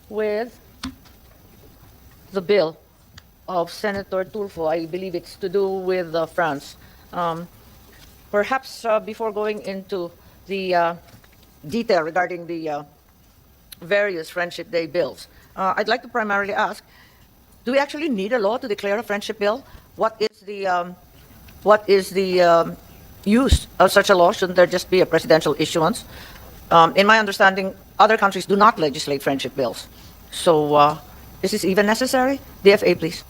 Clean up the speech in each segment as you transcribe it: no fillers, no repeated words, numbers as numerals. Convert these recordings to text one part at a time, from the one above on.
with the bill of Senator Tulfo. I believe it's to do with France. Perhaps before going into the detail regarding the various Friendship Day bills, I'd like to primarily ask, do we actually need a law to declare a friendship bill? What is the use of such a law? Shouldn't there just be a presidential issuance? In my understanding, other countries do not legislate friendship bills. So is this even necessary? DFA, please.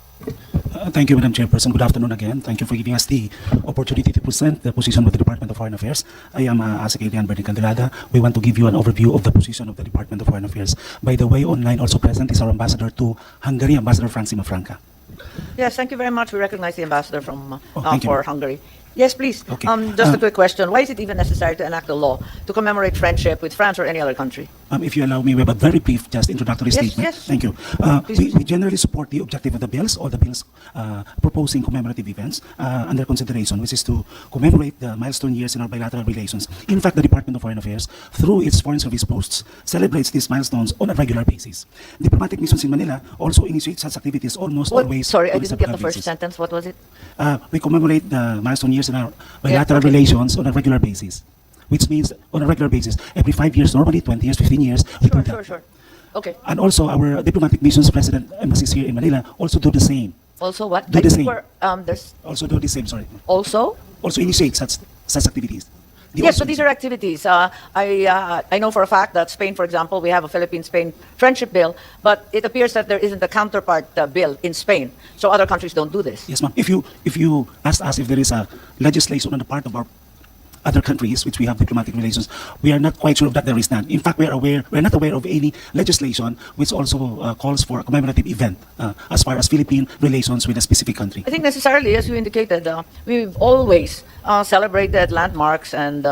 Thank you, Madam Chairperson. Good afternoon again. Thank you for giving us the opportunity to present the position of the Department of Foreign Affairs. I am Asik Adrian Bernie Candelada. We want to give you an overview of the position of the Department of Foreign Affairs. By the way, online also present is our ambassador to Hungary, Ambassador Franz Franca. Yes, thank you very much. We recognize the ambassador from thank you. for Hungary. Yes, please. Okay. Just a quick question. Why is it even necessary to enact a law to commemorate friendship with France or any other country? If you allow me, we have a very brief, just introductory statement. Yes. Thank you. We generally support the objective of the bills, or the bills proposing commemorative events under consideration, which is to commemorate the milestone years in our bilateral relations. In fact, the Department of Foreign Affairs, through its Foreign Service posts, celebrates these milestones on a regular basis. Diplomatic missions in Manila also initiate such activities almost always. Sorry, I on a didn't get the separate first basis. sentence. What was it? We commemorate the milestone years in our bilateral okay. relations on a regular basis, which means on a regular basis, every 5 years, normally 20 years, 15 years. We do that. Sure. Okay. And also our diplomatic missions, president embassies here in Manila, also do the same. Also what? Do the same. There's Also do the same, sorry. also? Also initiate such activities. They Yes, also- so these are activities. I know for a fact that Spain, for example, we have a Philippine-Spain friendship bill, but it appears that there isn't a counterpart bill in Spain. So other countries don't do this. Yes, ma'am. If you ask us if there is a legislation on the part of our other countries which we have diplomatic relations, we are not quite sure of that there is none. In fact, we're not aware of any legislation which also calls for a commemorative event as far as Philippine relations with a specific country. I think necessarily, as you indicated, we've always celebrated landmarks and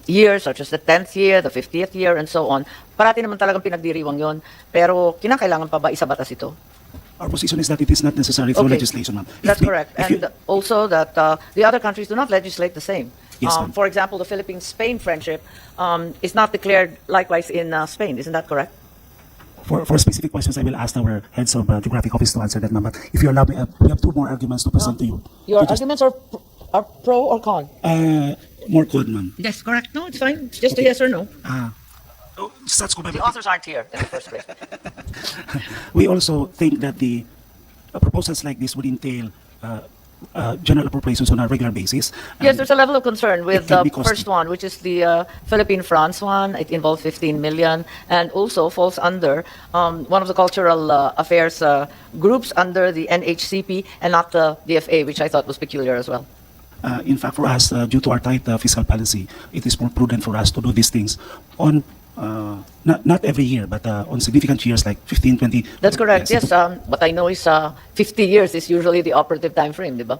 years such as the 10th year, the 50th year, and so on. Parati naman talagang pinagdiriwang yon. Pero kinakailangan pa ba isabatas ito? Our position is that it is not necessary through Okay. legislation, ma'am. That's correct. And also that the other countries do not legislate the same. Yes, ma'am. For example, the Philippines-Spain friendship is not declared likewise in Spain. Isn't that correct? For specific questions, I will ask our heads of geographic office to answer that, ma'am. But if you allow me, we have two more arguments to present to you. Your We just- arguments are pro or con? more code, ma'am. Yes, correct. No, it's fine. It's just a yes or no. Such The commemorative. authors aren't here in the first place. We also think that the proposals like this would entail general appropriations on a regular basis. Yes, there's a level of concern with It can the be costly. first one, which is the Philippine-France one. It involves 15 million and also falls under one of the cultural affairs groups under the NHCP and not the DFA, which I thought was peculiar as well. In fact, for us, due to our tight fiscal policy, it is more prudent for us to do these things on not every year, but on significant years like 15, 20. That's correct. Yes, what I know is 50 years is usually the operative time frame, di ba?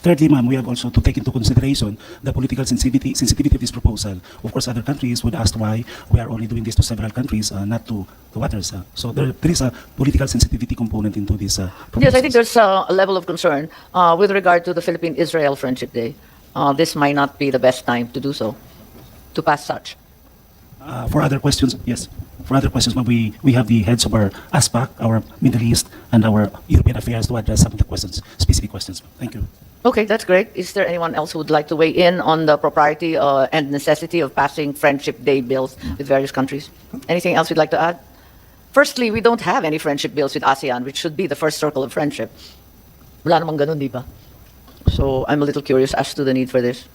Thirdly, ma'am, we have also to take into consideration the political sensitivity of this proposal. Of course, other countries would ask why we are only doing this to several countries, not to others. So there is a political sensitivity component into this proposal. Yes, I think there's a level of concern with regard to the Philippine-Israel Friendship Day. This might not be the best time to do so, to pass such. For other questions, yes. For other questions, ma'am, we have the heads of our ASPAC, our Middle East, and our European affairs to address some of the questions, specific questions. Thank you. Okay, that's great. Is there anyone else who would like to weigh in on the propriety and necessity of passing Friendship Day bills with various countries? Anything else you'd like to add? Firstly, we don't have any friendship bills with ASEAN, which should be the first circle of friendship. Wala namang ganun, di ba? So I'm a little curious as to the need for this.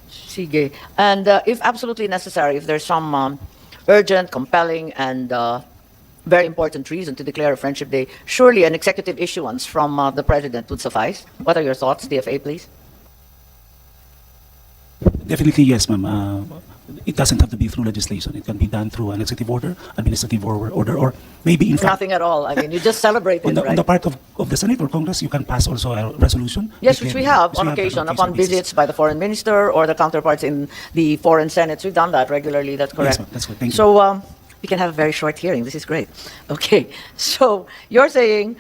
Sige. And if absolutely necessary, if there's some urgent, compelling, and very important reason to declare a Friendship Day, surely an executive issuance from the President would suffice. What are your thoughts, DFA, please? Definitely, yes, ma'am. It doesn't have to be through legislation. It can be done through an executive order, administrative order, or maybe in fact, Nothing at all. I mean, you just celebrate on it, the, right? on the part of the Senate or Congress, you can pass also a resolution. Yes, which we have on occasion, upon basis. visits by the foreign minister or the counterparts in the foreign senates. We've done that regularly. That's correct. Yes, ma'am. That's good. Thank you. So we can have a very short hearing. This is great. Okay. So you're saying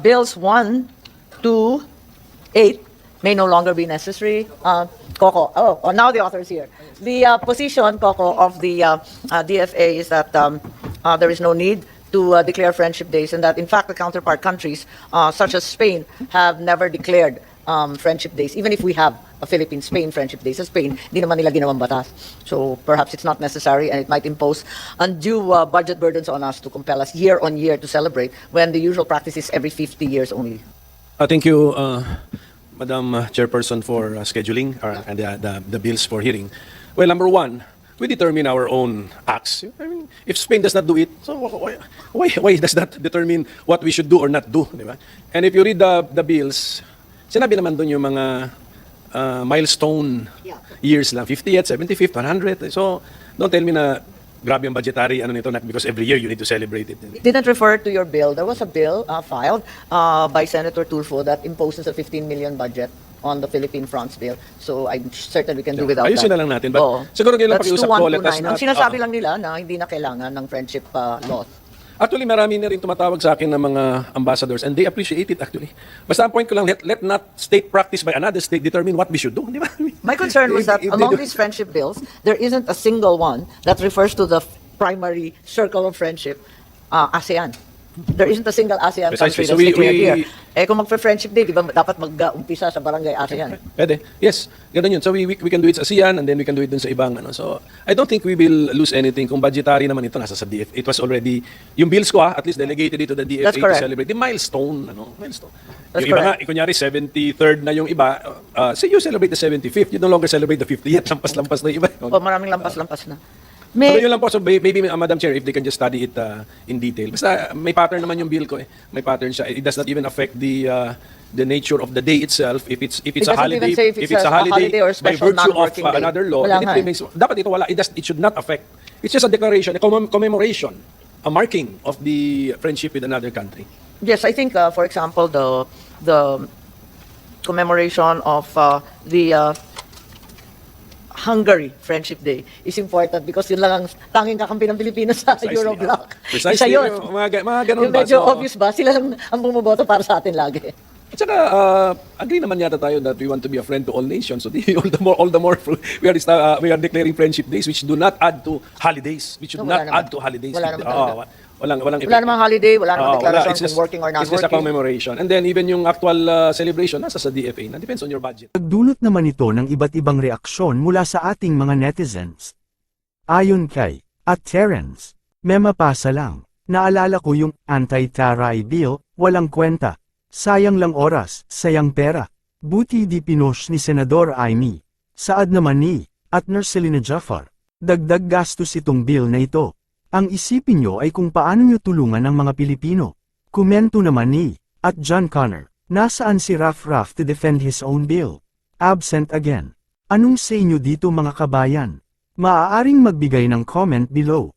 bills 1, 2, 8 may no longer be necessary. Coco, now the author is here. The position, Coco, of the DFA is that there is no need to declare friendship days, and that in fact the counterpart countries, such as Spain, have never declared friendship days. Even if we have a Philippine-Spain friendship day, sa Spain, di naman nila ginawang batas. So perhaps it's not necessary, and it might impose undue budget burdens on us to compel us year on year to celebrate, when the usual practice is every 50 years only. Thank you, Madam Chairperson, for scheduling and the bills for hearing. Well, number one, we determine our own acts. I mean, if Spain does not do it, so why does that determine what we should do or not do? Di ba? And if you read the bills, sinabi naman doon yung mga milestone years lang, 50th, 75th, 100th. So, don't tell me na grabe ang budgetary ano nito, not because every year you need to celebrate it. Didn't refer to your bill. There was a bill filed by Senator Tulfo that imposes a 15 million budget on the Philippine fronts bill. So I'm certain we can do without Ayusin that. na lang natin. But Oo. siguro kailan That's pakiusap ko, let 2129. us Ang not... sinasabi lang nila na hindi na kailangan ng friendship laws. Actually, marami na rin tumatawag sa akin ng mga ambassadors and they appreciate it actually. Basta ang point ko lang, let not state practice by another state determine what we should do. Di ba? My concern was that If they among do- these friendship bills, there isn't a single one that refers to the primary circle of friendship, ASEAN. There isn't a single ASEAN country Precisely. So that's we- declared we- here. Kung magpa-friendship day, di ba dapat mag-umpisa sa barangay ASEAN? Pwede. Yes. Ganun yun. So we can do it sa ASEAN and then we can do it dun sa ibang ano. So I don't think we will lose anything kung budgetary naman ito nasa sa DF. It was already yung bills ko at least delegated it to the DFA That's correct. to celebrate the milestone milestone. That's Yung iba nga, correct. kunyari 73rd na yung iba, say you celebrate the 75th, you no longer celebrate the 50th. Lampas-lampas na yung iba. O maraming lampas-lampas na. Pero yun lang po, so maybe Madam Chair, if they can just study it in detail. Basta may pattern naman yung bill ko eh. May pattern siya. It does not even affect the nature of the day itself. If it's It a doesn't holiday, even say if it's a holiday or by special virtue of non-working day. another law, Wala then nga it eh. remains, dapat ito wala. It should not affect. It's just a declaration, a commemoration, a marking of the friendship with another country. Yes, I think, for example, the commemoration of the Hungary Friendship Day is important because yun lang ang tanging kakampi ng Pilipinas sa Precisely, Eurobloc. Isa Precisely. yun. Mga ganun Yung ba? medyo So, obvious ba? Sila lang ang bumoboto para sa atin lagi. At saka, agree naman yata tayo that we want to be a friend to all nations. So all the more we are declaring friendship days which do not add to holidays. Which should No, wala not naman. add to holidays. Wala naman talaga. Walang Wala namang holiday, wala namang declaration It's just- kung working or not It's just a working. commemoration. And then even yung actual celebration nasa sa DFA na depends on your budget. Nagdulot naman ito ng iba't ibang reaksyon mula sa ating mga netizens. Ayon kay Terence, memapasa lang. Naalala ko yung anti-taray bill, walang kwenta. Sayang lang oras, sayang pera. Buti di pinush ni Senador Imee. Saad naman ni Selina Jaffar. Dagdag gastos itong bill na ito. Ang isipin nyo ay kung paano nyo tulungan ang mga Pilipino. Komento naman ni John Connor. Nasaan si Raf to defend his own bill? Absent again. Anong say nyo dito mga kabayan? Maaaring magbigay ng comment below.